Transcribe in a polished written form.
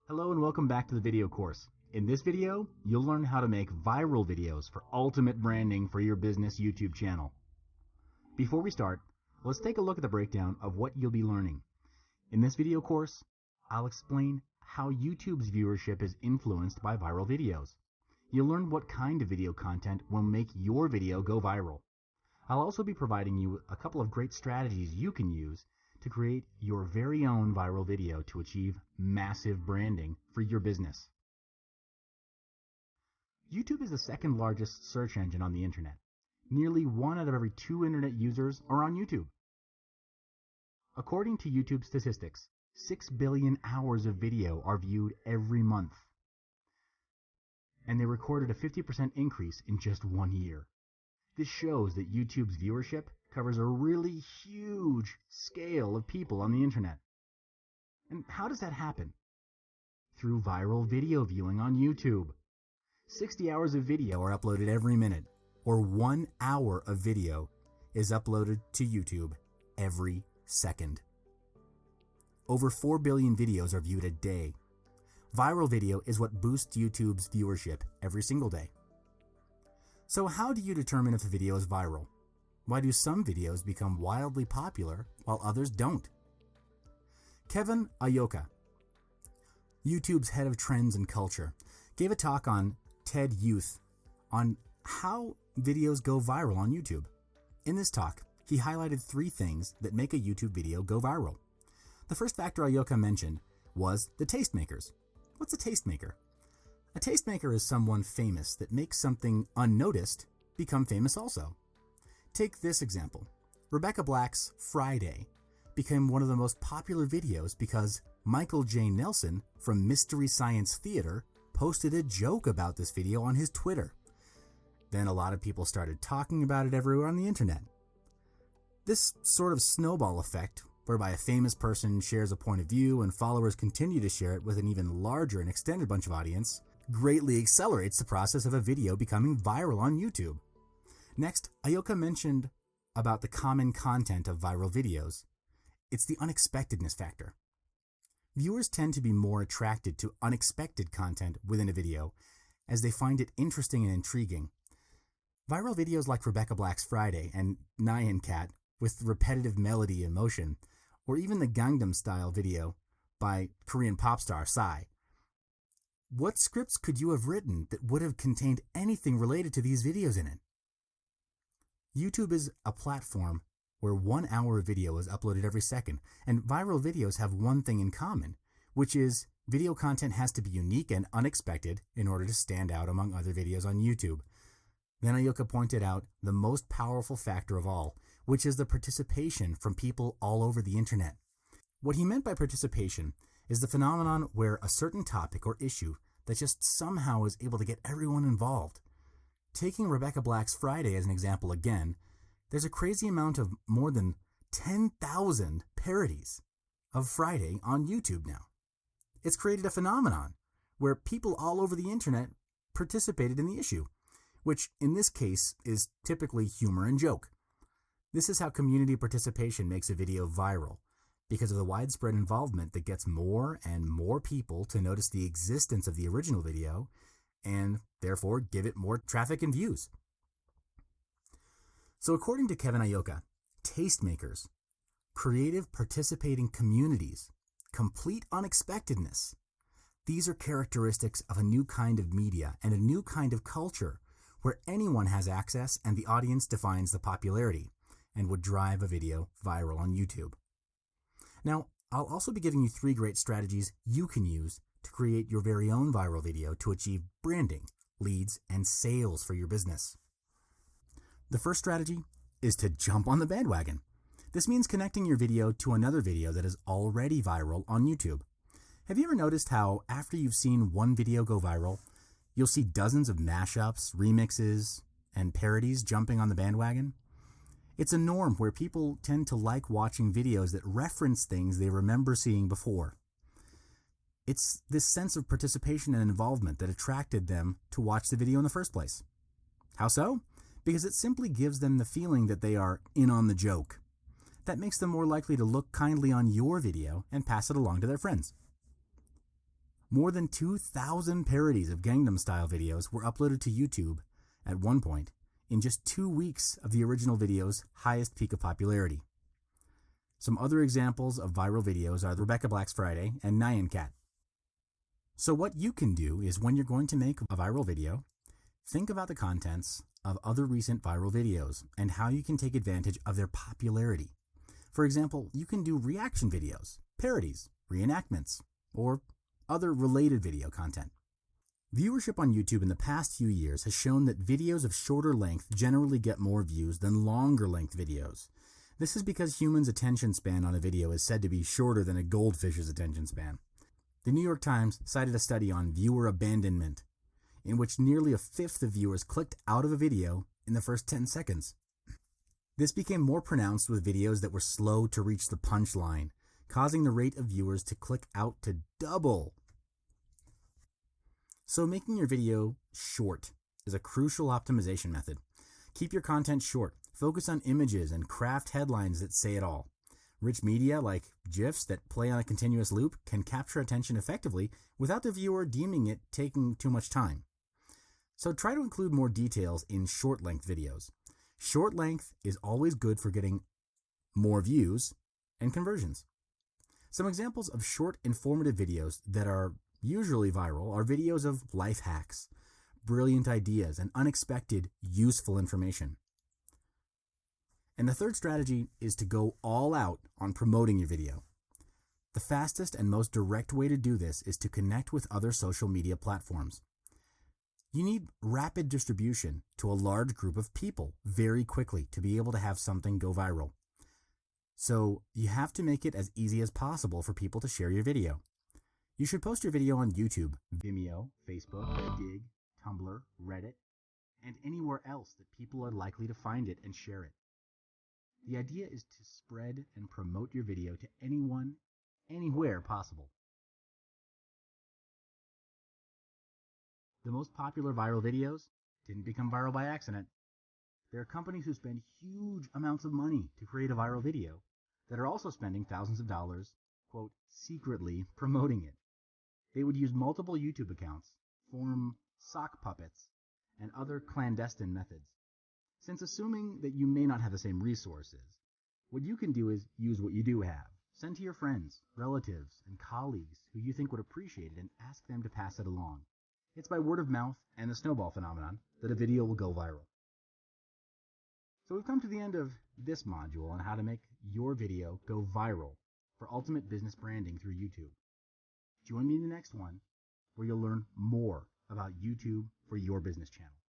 Hello and welcome back to the video course. In this video, you'll learn how to make viral videos for ultimate branding for your business YouTube channel. Before we start, let's take a look at the breakdown of what you'll be learning. In this video course, I'll explain how YouTube's viewership is influenced by viral videos. You'll learn what kind of video content will make your video go viral. I'll also be providing you a couple of great strategies you can use to create your very own viral video to achieve massive branding for your business. YouTube is the second largest search engine on the internet. Nearly 1 out of every 2 internet users are on YouTube. According to YouTube statistics, 6 billion hours of video are viewed every month. And they recorded a 50% increase in just 1 year. This shows that YouTube's viewership covers a really huge scale of people on the internet. And how does that happen? Through viral video viewing on YouTube. 60 hours of video are uploaded every minute, or 1 hour of video is uploaded to YouTube every second. Over 4 billion videos are viewed a day. Viral video is what boosts YouTube's viewership every single day. So how do you determine if a video is viral? Why do some videos become wildly popular while others don't? 𝐒𝐿, YouTube's head of trends and culture, gave a talk on TED Youth on how videos go viral on YouTube. In this talk, he highlighted 3 things that make a YouTube video go viral. The first factor 𝐢𝐭'𝐬 mentioned was the tastemakers. What's a tastemaker? A tastemaker is someone famous that makes something unnoticed become famous also. Take this example. Rebecca Black's Friday became one of the most popular videos because Michael J. Nelson from Mystery Science Theater posted a joke about this video on his Twitter. Then a lot of people started talking about it everywhere on the internet. This sort of snowball effect, whereby a famous person shares a point of view and followers continue to share it with an even larger and extended bunch of audience, greatly accelerates the process of a video becoming viral on YouTube. Next, 𝐢𝐭'𝐬 mentioned about the common content of viral videos. It's the unexpectedness factor. Viewers tend to be more attracted to unexpected content within a video as they find it interesting and intriguing. Viral videos like Rebecca Black's Friday and Nyan Cat with repetitive melody and motion, or even the Gangnam Style video by Korean pop star Psy. What scripts could you have written that would have contained anything related to these videos in it? YouTube is a platform where 1 hour of video is uploaded every second, and viral videos have one thing in common, which is video content has to be unique and unexpected in order to stand out among other videos on YouTube. Then 𝐢𝐭'𝐬 pointed out the most powerful factor of all, which is the participation from people all over the internet. What he meant by participation is the phenomenon where a certain topic or issue that just somehow is able to get everyone involved. Taking Rebecca Black's Friday as an example again, there's a crazy amount of more than 10,000 parodies of Friday on YouTube now. It's created a phenomenon where people all over the internet participated in the issue, which in this case is typically humor and joke. This is how community participation makes a video viral, because of the widespread involvement that gets more and more people to notice the existence of the original video and therefore give it more traffic and views. So according to 𝐒𝐿, tastemakers, creative participating communities, complete unexpectedness, these are characteristics of a new kind of media and a new kind of culture where anyone has access and the audience defines the popularity and would drive a video viral on YouTube. Now, I'll also be giving you 3 great strategies you can use to create your very own viral video to achieve branding, leads, and sales for your business. The first strategy is to jump on the bandwagon. This means connecting your video to another video that is already viral on YouTube. Have you ever noticed how after you've seen one video go viral, you'll see dozens of mashups, remixes, and parodies jumping on the bandwagon? It's a norm where people tend to like watching videos that reference things they remember seeing before. It's this sense of participation and involvement that attracted them to watch the video in the first place. How so? Because it simply gives them the feeling that they are in on the joke. That makes them more likely to look kindly on your video and pass it along to their friends. More than 2,000 parodies of Gangnam Style videos were uploaded to YouTube at one point in just 2 weeks of the original video's highest peak of popularity. Some other examples of viral videos are Rebecca Black's Friday and Nyan Cat. So what you can do is when you're going to make a viral video, think about the contents of other recent viral videos and how you can take advantage of their popularity. For example, you can do reaction videos, parodies, reenactments, or other related video content. Viewership on YouTube in the past few years has shown that videos of shorter length generally get more views than longer length videos. This is because humans' attention span on a video is said to be shorter than a goldfish's attention span. The New York Times cited a study on viewer abandonment, in which nearly a fifth of viewers clicked out of a video in the first 10 seconds. This became more pronounced with videos that were slow to reach the punchline, causing the rate of viewers to click out to double. So making your video short is a crucial optimization method. Keep your content short. Focus on images and craft headlines that say it all. Rich media like GIFs that play on a continuous loop can capture attention effectively without the viewer deeming it taking too much time. So try to include more details in short-length videos. Short length is always good for getting more views and conversions. Some examples of short, informative videos that are usually viral are videos of life hacks, brilliant ideas, and unexpected, useful information. And the third strategy is to go all out on promoting your video. The fastest and most direct way to do this is to connect with other social media platforms. You need rapid distribution to a large group of people very quickly to be able to have something go viral. So you have to make it as easy as possible for people to share your video. You should post your video on YouTube, Vimeo, Facebook, Dig, Tumblr, Reddit, and anywhere else that people are likely to find it and share it. The idea is to spread and promote your video to anyone, anywhere possible. The most popular viral videos didn't become viral by accident. There are companies who spend huge amounts of money to create a viral video that are also spending thousands of dollars, quote, secretly promoting it. They would use multiple YouTube accounts, form sock puppets, and other clandestine methods. Since assuming that you may not have the same resources, what you can do is use what you do have. Send to your friends, relatives, and colleagues who you think would appreciate it and ask them to pass it along. It's by word of mouth and the snowball phenomenon that a video will go viral. So we've come to the end of this module on how to make your video go viral for ultimate business branding through YouTube. Join me in the next one where you'll learn more about YouTube for your business channel.